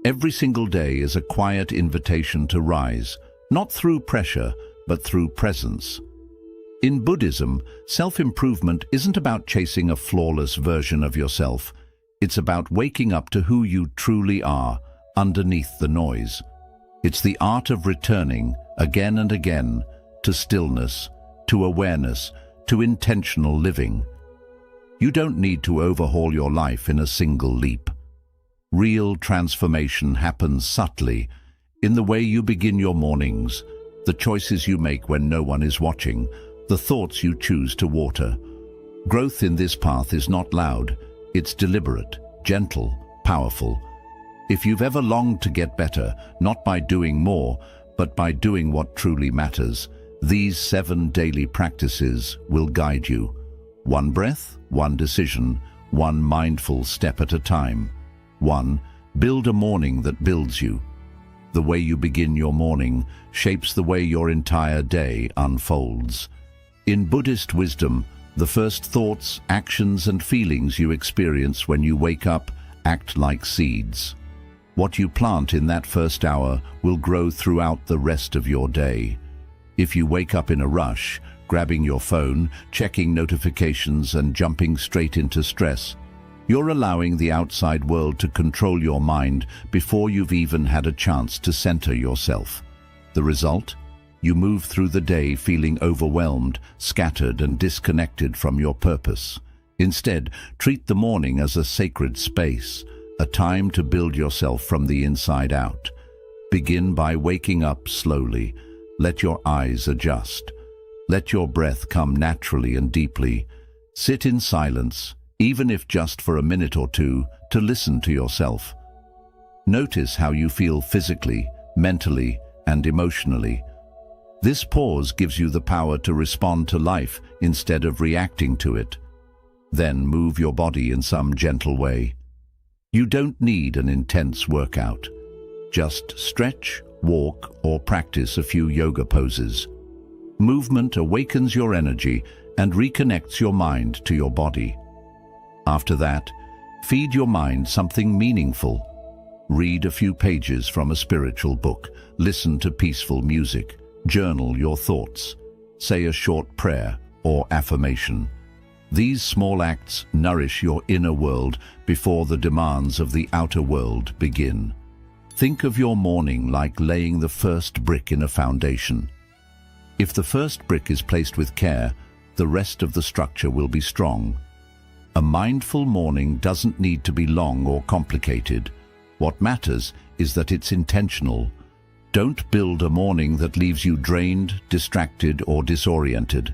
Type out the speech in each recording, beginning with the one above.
Every single day is a quiet invitation to rise, not through pressure, but through presence. In Buddhism, self-improvement isn't about chasing a flawless version of yourself. It's about waking up to who you truly are, underneath the noise. It's the art of returning, again and again, to stillness, to awareness, to intentional living. You don't need to overhaul your life in a single leap. Real transformation happens subtly, in the way you begin your mornings, the choices you make when no one is watching, the thoughts you choose to water. Growth in this path is not loud, it's deliberate, gentle, powerful. If you've ever longed to get better, not by doing more, but by doing what truly matters, these 7 daily practices will guide you. One breath, one decision, one mindful step at a time. 1. Build a morning that builds you. The way you begin your morning shapes the way your entire day unfolds. In Buddhist wisdom, the first thoughts, actions, and feelings you experience when you wake up act like seeds. What you plant in that first hour will grow throughout the rest of your day. If you wake up in a rush, grabbing your phone, checking notifications, and jumping straight into stress, you're allowing the outside world to control your mind before you've even had a chance to center yourself. The result? You move through the day feeling overwhelmed, scattered, and disconnected from your purpose. Instead, treat the morning as a sacred space, a time to build yourself from the inside out. Begin by waking up slowly. Let your eyes adjust. Let your breath come naturally and deeply. Sit in silence, even if just for a minute or two, to listen to yourself. Notice how you feel physically, mentally, and emotionally. This pause gives you the power to respond to life instead of reacting to it. Then move your body in some gentle way. You don't need an intense workout. Just stretch, walk, or practice a few yoga poses. Movement awakens your energy and reconnects your mind to your body. After that, feed your mind something meaningful. Read a few pages from a spiritual book, listen to peaceful music, journal your thoughts, say a short prayer or affirmation. These small acts nourish your inner world before the demands of the outer world begin. Think of your morning like laying the first brick in a foundation. If the first brick is placed with care, the rest of the structure will be strong. A mindful morning doesn't need to be long or complicated. What matters is that it's intentional. Don't build a morning that leaves you drained, distracted, or disoriented.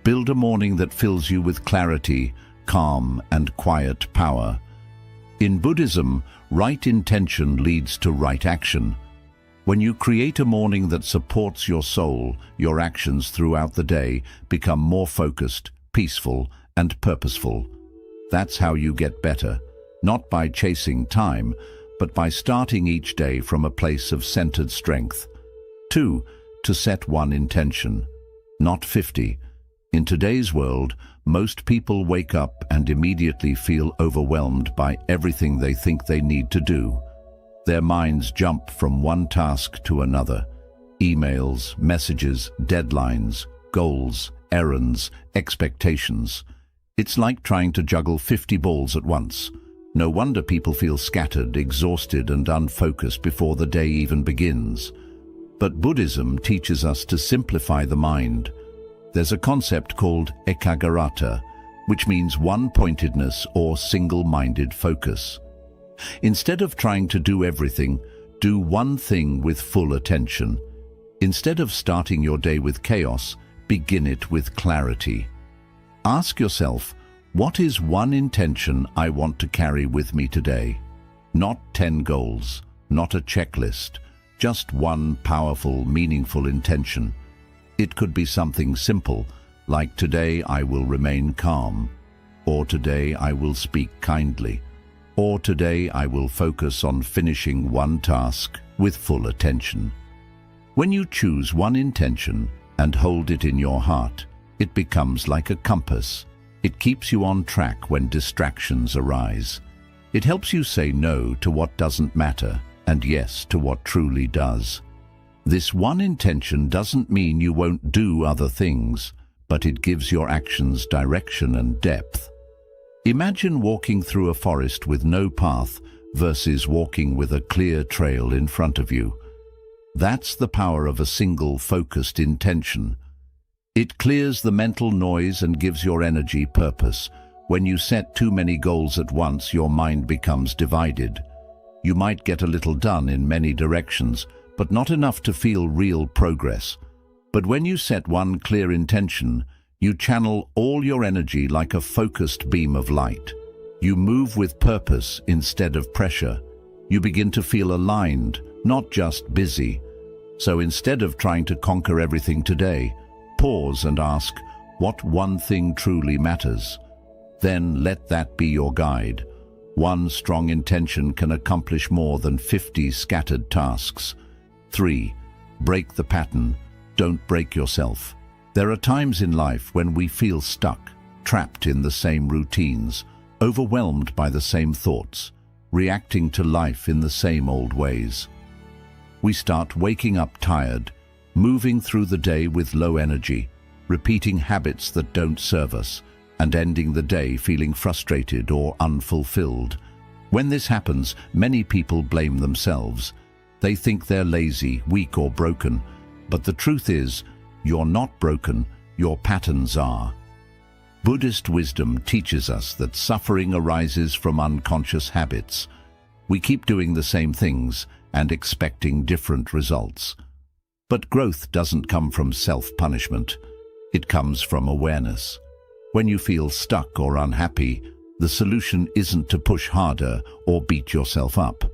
Build a morning that fills you with clarity, calm, and quiet power. In Buddhism, right intention leads to right action. When you create a morning that supports your soul, your actions throughout the day become more focused, peaceful, and purposeful. That's how you get better, not by chasing time, but by starting each day from a place of centered strength. 2. To set one intention, not 50. In today's world, most people wake up and immediately feel overwhelmed by everything they think they need to do. Their minds jump from one task to another. Emails, messages, deadlines, goals, errands, expectations. It's like trying to juggle 50 balls at once. No wonder people feel scattered, exhausted, and unfocused before the day even begins. But Buddhism teaches us to simplify the mind. There's a concept called ekaggata, which means one-pointedness or single-minded focus. Instead of trying to do everything, do one thing with full attention. Instead of starting your day with chaos, begin it with clarity. Ask yourself, what is one intention I want to carry with me today? Not 10 goals, not a checklist, just one powerful, meaningful intention. It could be something simple, like today I will remain calm, or today I will speak kindly, or today I will focus on finishing one task with full attention. When you choose one intention and hold it in your heart, it becomes like a compass. It keeps you on track when distractions arise. It helps you say no to what doesn't matter and yes to what truly does. This one intention doesn't mean you won't do other things, but it gives your actions direction and depth. Imagine walking through a forest with no path versus walking with a clear trail in front of you. That's the power of a single focused intention. It clears the mental noise and gives your energy purpose. When you set too many goals at once, your mind becomes divided. You might get a little done in many directions, but not enough to feel real progress. But when you set one clear intention, you channel all your energy like a focused beam of light. You move with purpose instead of pressure. You begin to feel aligned, not just busy. So instead of trying to conquer everything today, pause and ask, what one thing truly matters? Then let that be your guide. One strong intention can accomplish more than 50 scattered tasks. 3. Break the pattern. Don't break yourself. There are times in life when we feel stuck, trapped in the same routines, overwhelmed by the same thoughts, reacting to life in the same old ways. We start waking up tired, moving through the day with low energy, repeating habits that don't serve us, and ending the day feeling frustrated or unfulfilled. When this happens, many people blame themselves. They think they're lazy, weak, or broken. But the truth is, you're not broken, your patterns are. Buddhist wisdom teaches us that suffering arises from unconscious habits. We keep doing the same things and expecting different results. But growth doesn't come from self-punishment. It comes from awareness. When you feel stuck or unhappy, the solution isn't to push harder or beat yourself up.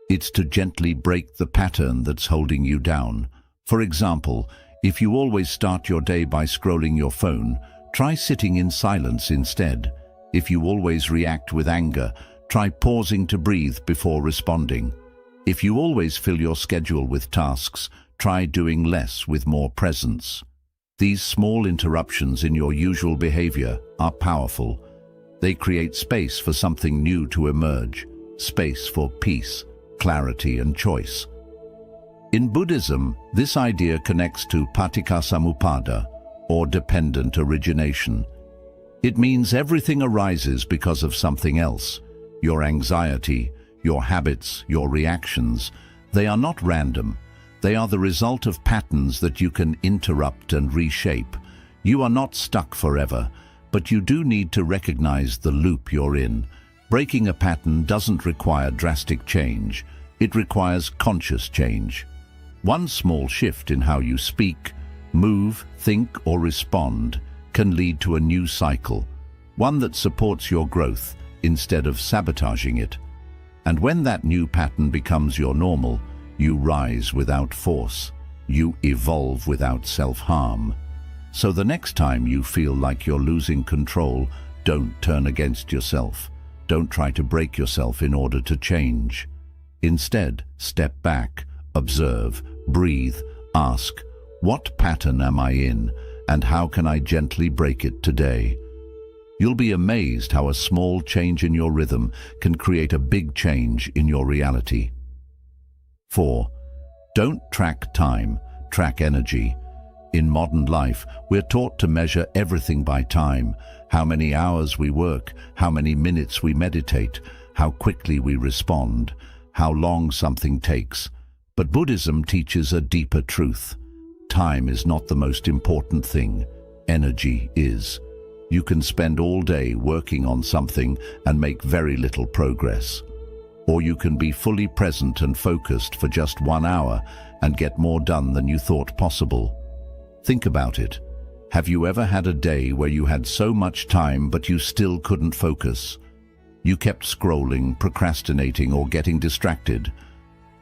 It's to gently break the pattern that's holding you down. For example, if you always start your day by scrolling your phone, try sitting in silence instead. If you always react with anger, try pausing to breathe before responding. If you always fill your schedule with tasks, try doing less with more presence. These small interruptions in your usual behavior are powerful. They create space for something new to emerge, space for peace, clarity, and choice. In Buddhism, this idea connects to paticcasamuppada, or dependent origination. It means everything arises because of something else. Your anxiety, your habits, your reactions, they are not random. They are the result of patterns that you can interrupt and reshape. You are not stuck forever, but you do need to recognize the loop you're in. Breaking a pattern doesn't require drastic change. It requires conscious change. One small shift in how you speak, move, think, or respond can lead to a new cycle, one that supports your growth instead of sabotaging it. And when that new pattern becomes your normal, you rise without force. You evolve without self-harm. So the next time you feel like you're losing control, don't turn against yourself. Don't try to break yourself in order to change. Instead, step back, observe, breathe, ask, what pattern am I in, and how can I gently break it today? You'll be amazed how a small change in your rhythm can create a big change in your reality. 4. Don't track time, track energy. In modern life, we're taught to measure everything by time: how many hours we work, how many minutes we meditate, how quickly we respond, how long something takes. But Buddhism teaches a deeper truth. Time is not the most important thing. Energy is. You can spend all day working on something and make very little progress. Or you can be fully present and focused for just 1 hour and get more done than you thought possible. Think about it. Have you ever had a day where you had so much time but you still couldn't focus? You kept scrolling, procrastinating, or getting distracted.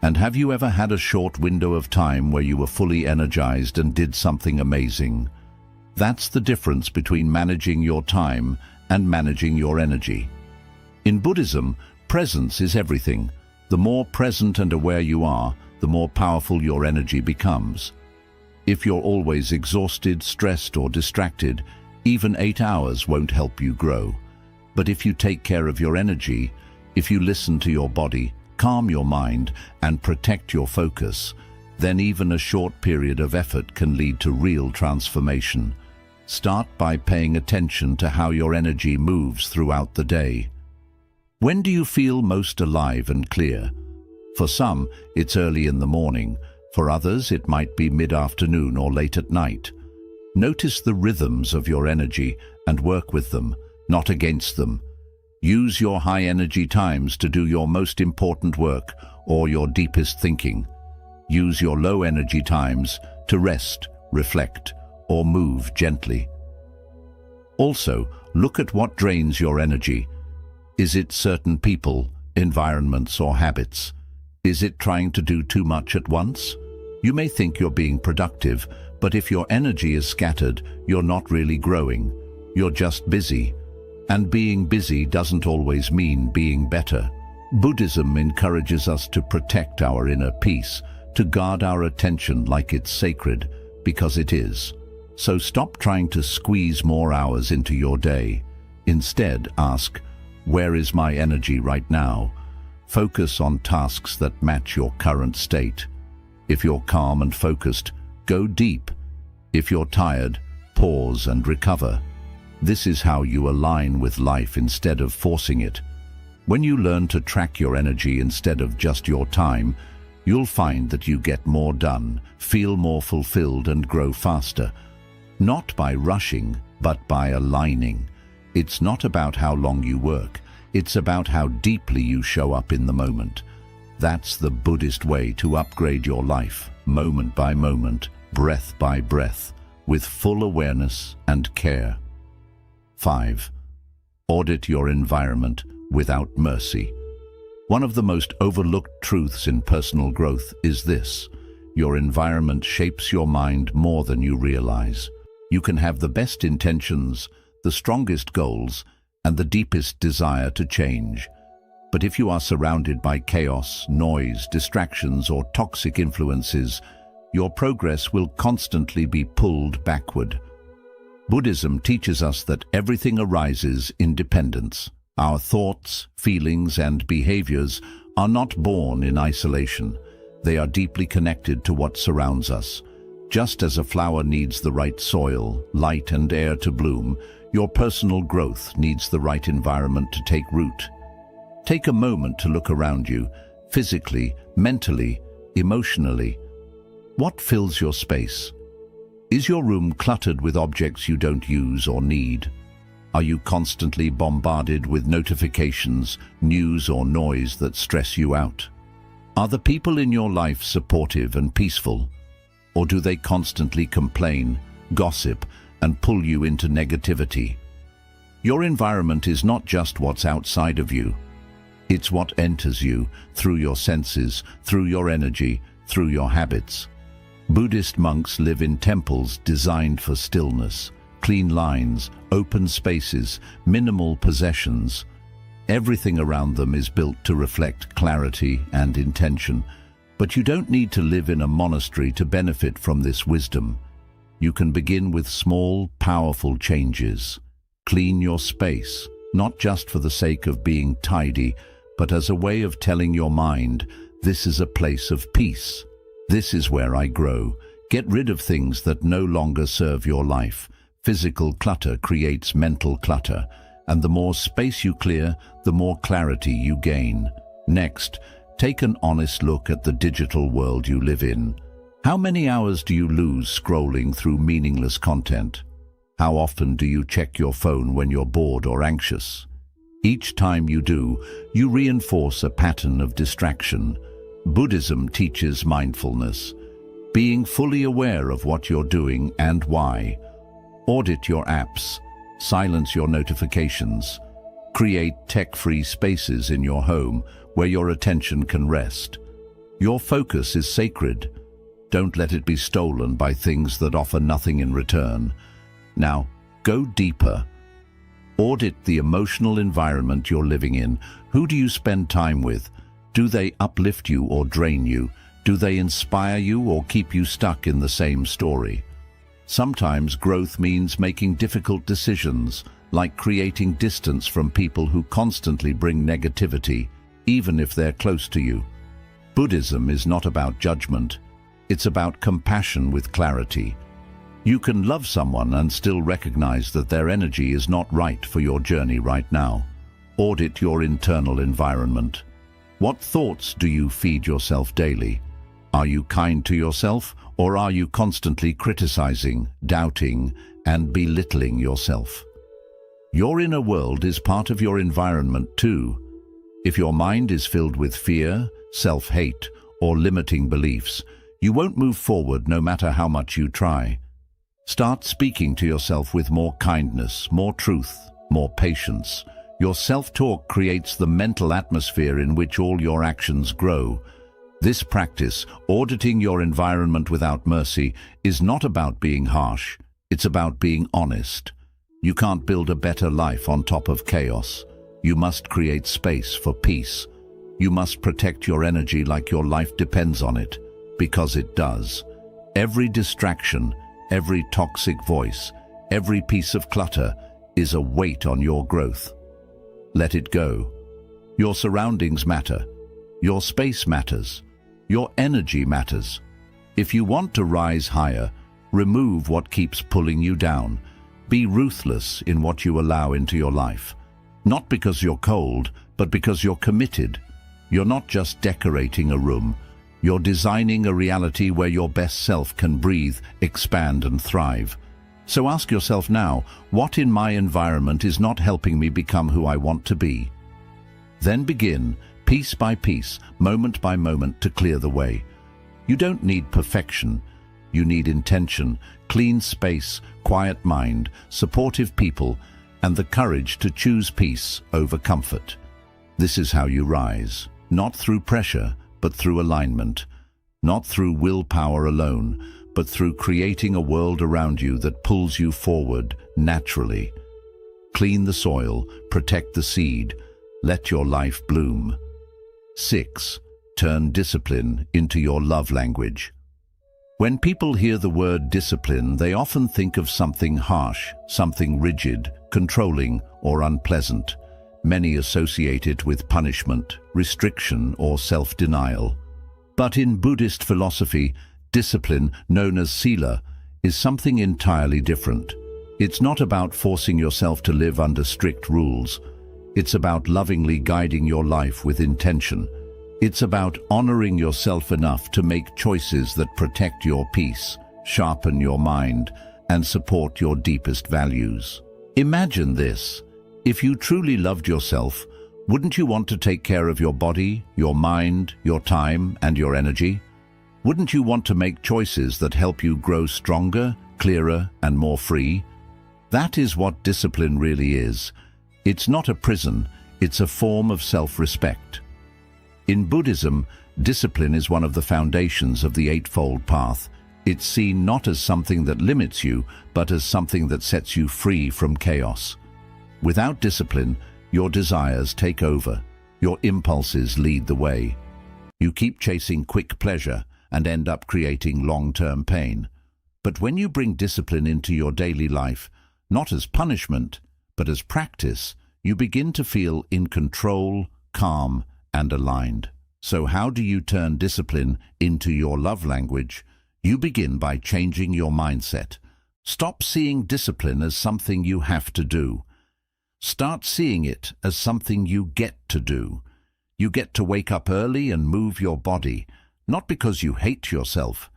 And have you ever had a short window of time where you were fully energized and did something amazing? That's the difference between managing your time and managing your energy. In Buddhism, presence is everything. The more present and aware you are, the more powerful your energy becomes. If you're always exhausted, stressed, or distracted, even 8 hours won't help you grow. But if you take care of your energy, if you listen to your body, calm your mind, and protect your focus, then even a short period of effort can lead to real transformation. Start by paying attention to how your energy moves throughout the day. When do you feel most alive and clear? For some, it's early in the morning. For others, it might be mid-afternoon or late at night. Notice the rhythms of your energy and work with them, not against them. Use your high-energy times to do your most important work or your deepest thinking. Use your low-energy times to rest, reflect, or move gently. Also, look at what drains your energy. Is it certain people, environments, or habits? Is it trying to do too much at once? You may think you're being productive, but if your energy is scattered, you're not really growing. You're just busy. And being busy doesn't always mean being better. Buddhism encourages us to protect our inner peace, to guard our attention like it's sacred, because it is. So stop trying to squeeze more hours into your day. Instead, ask, where is my energy right now? Focus on tasks that match your current state. If you're calm and focused, go deep. If you're tired, pause and recover. This is how you align with life instead of forcing it. When you learn to track your energy instead of just your time, you'll find that you get more done, feel more fulfilled, and grow faster. Not by rushing, but by aligning. It's not about how long you work. It's about how deeply you show up in the moment. That's the Buddhist way to upgrade your life, moment by moment, breath by breath, with full awareness and care. 5. Audit your environment without mercy. One of the most overlooked truths in personal growth is this: your environment shapes your mind more than you realize. You can have the best intentions, the strongest goals, and the deepest desire to change. But if you are surrounded by chaos, noise, distractions, or toxic influences, your progress will constantly be pulled backward. Buddhism teaches us that everything arises in dependence. Our thoughts, feelings, and behaviors are not born in isolation. They are deeply connected to what surrounds us. Just as a flower needs the right soil, light, and air to bloom, your personal growth needs the right environment to take root. Take a moment to look around you, physically, mentally, emotionally. What fills your space? Is your room cluttered with objects you don't use or need? Are you constantly bombarded with notifications, news, or noise that stress you out? Are the people in your life supportive and peaceful? Or do they constantly complain, gossip, and pull you into negativity? Your environment is not just what's outside of you. It's what enters you through your senses, through your energy, through your habits. Buddhist monks live in temples designed for stillness, clean lines, open spaces, minimal possessions. Everything around them is built to reflect clarity and intention. But you don't need to live in a monastery to benefit from this wisdom. You can begin with small, powerful changes. Clean your space, not just for the sake of being tidy, but as a way of telling your mind, this is a place of peace. This is where I grow. Get rid of things that no longer serve your life. Physical clutter creates mental clutter, and the more space you clear, the more clarity you gain. Next, take an honest look at the digital world you live in. How many hours do you lose scrolling through meaningless content? How often do you check your phone when you're bored or anxious? Each time you do, you reinforce a pattern of distraction. Buddhism teaches mindfulness, being fully aware of what you're doing and why. Audit your apps, silence your notifications, create tech-free spaces in your home where your attention can rest. Your focus is sacred. Don't let it be stolen by things that offer nothing in return. Now, go deeper. Audit the emotional environment you're living in. Who do you spend time with? Do they uplift you or drain you? Do they inspire you or keep you stuck in the same story? Sometimes growth means making difficult decisions, like creating distance from people who constantly bring negativity. even if they're close to you. Buddhism is not about judgment. It's about compassion with clarity. You can love someone and still recognize that their energy is not right for your journey right now. Audit your internal environment. What thoughts do you feed yourself daily? Are you kind to yourself, or are you constantly criticizing, doubting, and belittling yourself? Your inner world is part of your environment too. If your mind is filled with fear, self-hate, or limiting beliefs, you won't move forward no matter how much you try. Start speaking to yourself with more kindness, more truth, more patience. Your self-talk creates the mental atmosphere in which all your actions grow. This practice, auditing your environment without mercy, is not about being harsh. It's about being honest. You can't build a better life on top of chaos. You must create space for peace. You must protect your energy like your life depends on it, because it does. Every distraction, every toxic voice, every piece of clutter is a weight on your growth. Let it go. Your surroundings matter. Your space matters. Your energy matters. If you want to rise higher, remove what keeps pulling you down. Be ruthless in what you allow into your life. Not because you're cold, but because you're committed. You're not just decorating a room. You're designing a reality where your best self can breathe, expand, and thrive. So ask yourself now, what in my environment is not helping me become who I want to be? Then begin, piece by piece, moment by moment, to clear the way. You don't need perfection. You need intention, clean space, quiet mind, supportive people, and the courage to choose peace over comfort. This is how you rise, not through pressure, but through alignment, not through willpower alone, but through creating a world around you that pulls you forward naturally. Clean the soil, protect the seed, let your life bloom. 6. Turn discipline into your love language. When people hear the word discipline, they often think of something harsh, something rigid, controlling, or unpleasant. Many associate it with punishment, restriction, or self-denial. But in Buddhist philosophy, discipline, known as sila, is something entirely different. It's not about forcing yourself to live under strict rules. It's about lovingly guiding your life with intention. It's about honoring yourself enough to make choices that protect your peace, sharpen your mind, and support your deepest values. Imagine this. If you truly loved yourself, wouldn't you want to take care of your body, your mind, your time, and your energy? Wouldn't you want to make choices that help you grow stronger, clearer, and more free? That is what discipline really is. It's not a prison, it's a form of self-respect. In Buddhism, discipline is one of the foundations of the Eightfold Path. It's seen not as something that limits you, but as something that sets you free from chaos. Without discipline, your desires take over. Your impulses lead the way. You keep chasing quick pleasure and end up creating long-term pain. But when you bring discipline into your daily life, not as punishment, but as practice, you begin to feel in control, calm, and aligned. So how do you turn discipline into your love language? You begin by changing your mindset. Stop seeing discipline as something you have to do. Start seeing it as something you get to do. You get to wake up early and move your body, not because you hate yourself,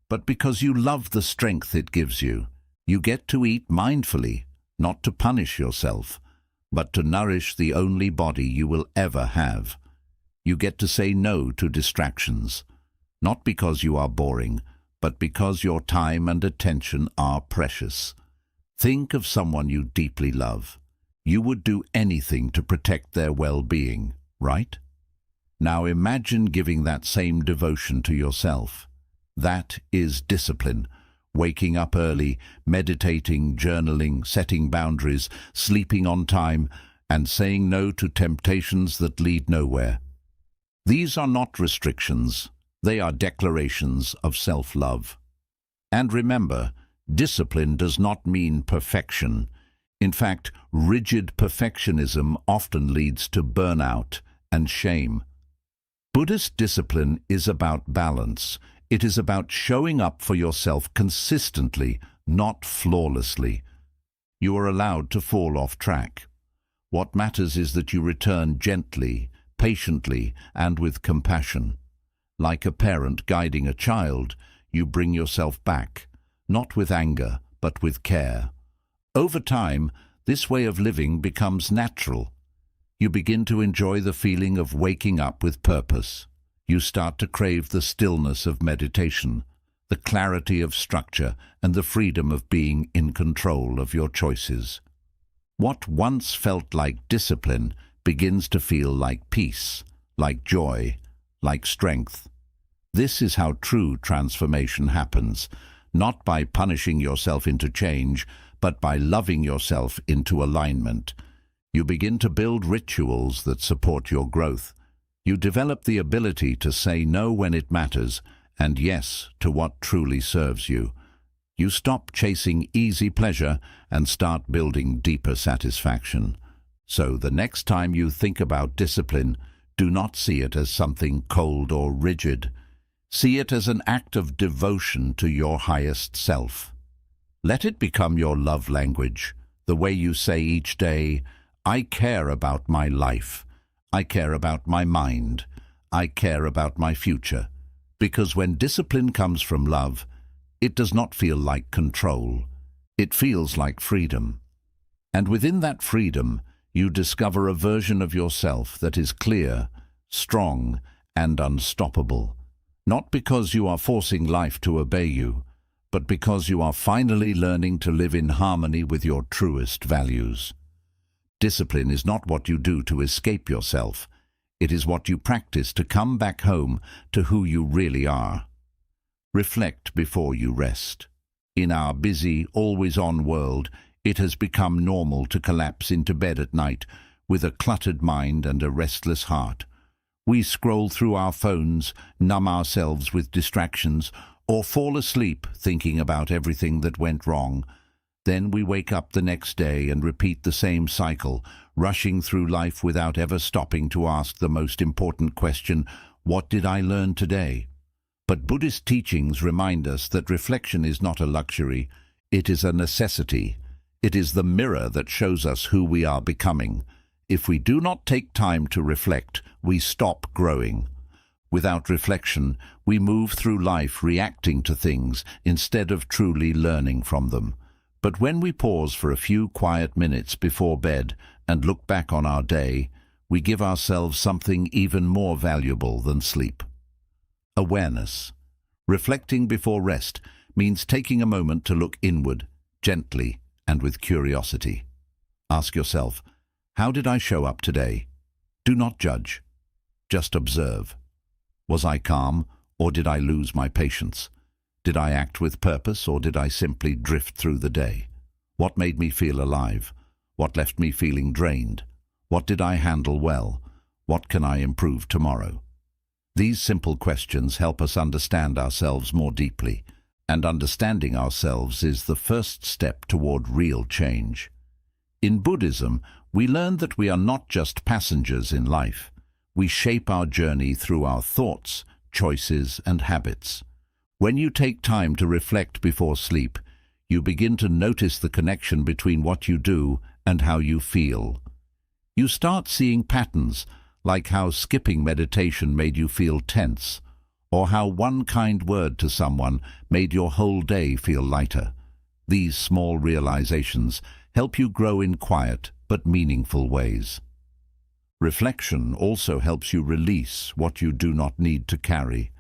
but because you love the strength it gives you. You get to eat mindfully, not to punish yourself, but to nourish the only body you will ever have. You get to say no to distractions, not because you are boring, but because your time and attention are precious. Think of someone you deeply love. You would do anything to protect their well-being, right? Now imagine giving that same devotion to yourself. That is discipline. Waking up early, meditating, journaling, setting boundaries, sleeping on time, and saying no to temptations that lead nowhere. These are not restrictions. They are declarations of self-love. And remember, discipline does not mean perfection. In fact, rigid perfectionism often leads to burnout and shame. Buddhist discipline is about balance. It is about showing up for yourself consistently, not flawlessly. You are allowed to fall off track. What matters is that you return gently, patiently, and with compassion. Like a parent guiding a child, you bring yourself back, not with anger, but with care. Over time, this way of living becomes natural. You begin to enjoy the feeling of waking up with purpose. You start to crave the stillness of meditation, the clarity of structure, and the freedom of being in control of your choices. What once felt like discipline begins to feel like peace, like joy, like strength. This is how true transformation happens, not by punishing yourself into change, but by loving yourself into alignment. You begin to build rituals that support your growth. You develop the ability to say no when it matters, and yes to what truly serves you. You stop chasing easy pleasure and start building deeper satisfaction. So the next time you think about discipline, do not see it as something cold or rigid. See it as an act of devotion to your highest self. Let it become your love language, the way you say each day, "I care about my life. I care about my mind. I care about my future." Because when discipline comes from love, it does not feel like control. It feels like freedom. And within that freedom, you discover a version of yourself that is clear, strong, and unstoppable. Not because you are forcing life to obey you, but because you are finally learning to live in harmony with your truest values. Discipline is not what you do to escape yourself. It is what you practice to come back home to who you really are. Reflect before you rest. In our busy, always-on world, it has become normal to collapse into bed at night with a cluttered mind and a restless heart. We scroll through our phones, numb ourselves with distractions, or fall asleep thinking about everything that went wrong. Then we wake up the next day and repeat the same cycle, rushing through life without ever stopping to ask the most important question, what did I learn today? But Buddhist teachings remind us that reflection is not a luxury, it is a necessity. It is the mirror that shows us who we are becoming. If we do not take time to reflect, we stop growing. Without reflection, we move through life reacting to things instead of truly learning from them. But when we pause for a few quiet minutes before bed and look back on our day, we give ourselves something even more valuable than sleep. Awareness. Reflecting before rest means taking a moment to look inward, gently and with curiosity. Ask yourself, how did I show up today? Do not judge. Just observe. Was I calm, or did I lose my patience? Did I act with purpose, or did I simply drift through the day? What made me feel alive? What left me feeling drained? What did I handle well? What can I improve tomorrow? These simple questions help us understand ourselves more deeply, and understanding ourselves is the first step toward real change. In Buddhism, we learn that we are not just passengers in life. We shape our journey through our thoughts, choices, and habits. When you take time to reflect before sleep, you begin to notice the connection between what you do and how you feel. You start seeing patterns, like how skipping meditation made you feel tense, or how one kind word to someone made your whole day feel lighter. These small realizations help you grow in quiet but meaningful ways. Reflection also helps you release what you do not need to carry.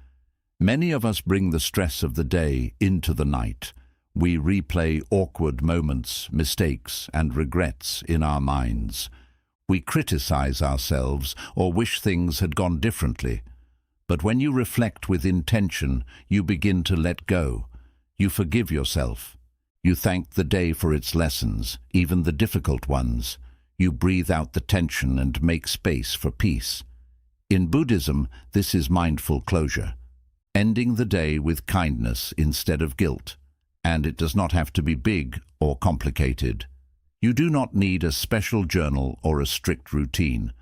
Many of us bring the stress of the day into the night. We replay awkward moments, mistakes, and regrets in our minds. We criticize ourselves or wish things had gone differently. But when you reflect with intention, you begin to let go. You forgive yourself. You thank the day for its lessons, even the difficult ones. You breathe out the tension and make space for peace. In Buddhism, this is mindful closure, ending the day with kindness instead of guilt. And it does not have to be big or complicated. You do not need a special journal or a strict routine.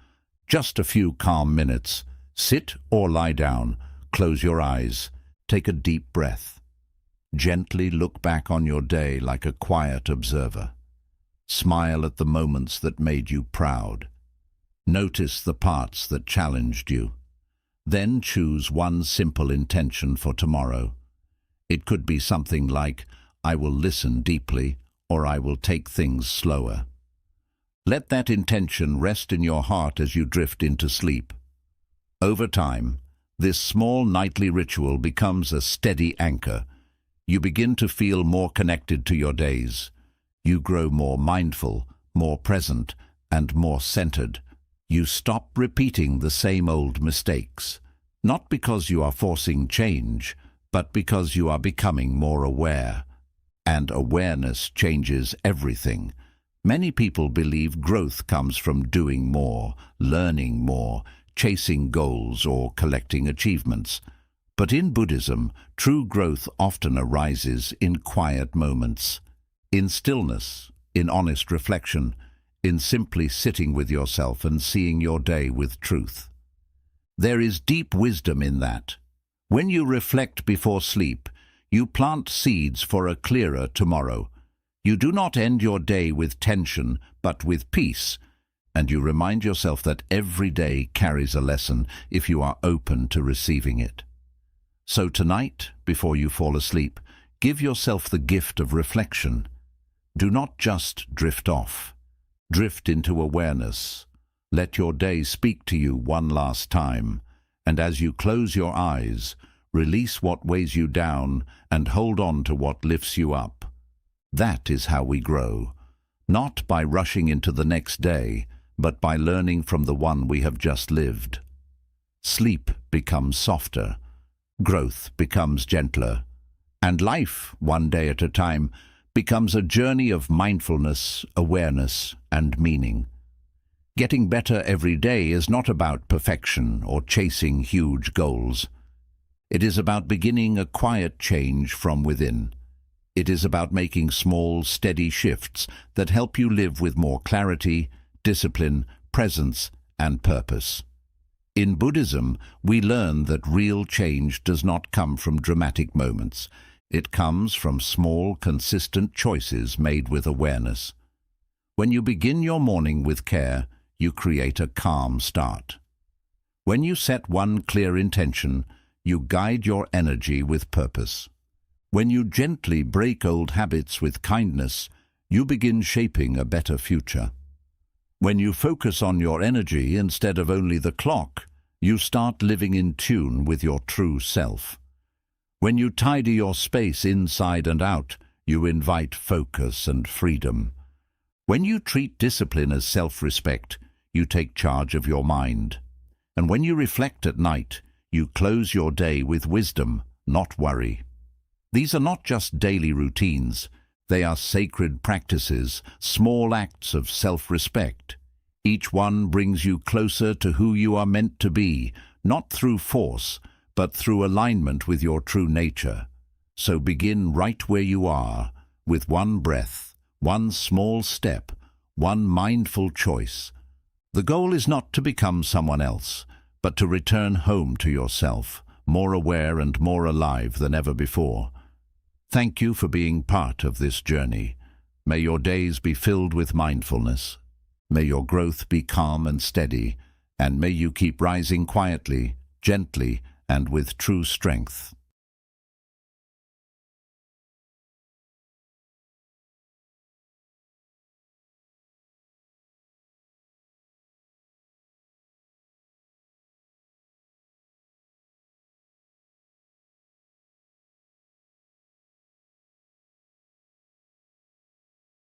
Just a few calm minutes. Sit or lie down. Close your eyes. Take a deep breath. Gently look back on your day like a quiet observer. Smile at the moments that made you proud. Notice the parts that challenged you. Then choose one simple intention for tomorrow. It could be something like, I will listen deeply, or I will take things slower. Let that intention rest in your heart as you drift into sleep. Over time, this small nightly ritual becomes a steady anchor. You begin to feel more connected to your days. You grow more mindful, more present, and more centered. You stop repeating the same old mistakes, not because you are forcing change, but because you are becoming more aware. And awareness changes everything. Many people believe growth comes from doing more, learning more, chasing goals, or collecting achievements. But in Buddhism, true growth often arises in quiet moments, in stillness, in honest reflection, in simply sitting with yourself and seeing your day with truth. There is deep wisdom in that. When you reflect before sleep, you plant seeds for a clearer tomorrow. You do not end your day with tension, but with peace, and you remind yourself that every day carries a lesson if you are open to receiving it. So tonight, before you fall asleep, give yourself the gift of reflection. Do not just drift off. Drift into awareness. Let your day speak to you one last time, and as you close your eyes, release what weighs you down and hold on to what lifts you up. That is how we grow, not by rushing into the next day, but by learning from the one we have just lived. Sleep becomes softer, growth becomes gentler, and life, one day at a time, becomes a journey of mindfulness, awareness, and meaning. Getting better every day is not about perfection or chasing huge goals. It is about beginning a quiet change from within. It is about making small, steady shifts that help you live with more clarity, discipline, presence, and purpose. In Buddhism, we learn that real change does not come from dramatic moments. It comes from small, consistent choices made with awareness. When you begin your morning with care, you create a calm start. When you set one clear intention, you guide your energy with purpose. When you gently break old habits with kindness, you begin shaping a better future. When you focus on your energy instead of only the clock, you start living in tune with your true self. When you tidy your space inside and out, you invite focus and freedom. When you treat discipline as self-respect, you take charge of your mind. And when you reflect at night, you close your day with wisdom, not worry. These are not just daily routines. They are sacred practices, small acts of self-respect. Each one brings you closer to who you are meant to be, not through force, but through alignment with your true nature. So begin right where you are, with one breath, one small step, one mindful choice. The goal is not to become someone else, but to return home to yourself, more aware and more alive than ever before. Thank you for being part of this journey. May your days be filled with mindfulness. May your growth be calm and steady, and may you keep rising quietly, gently, and with true strength.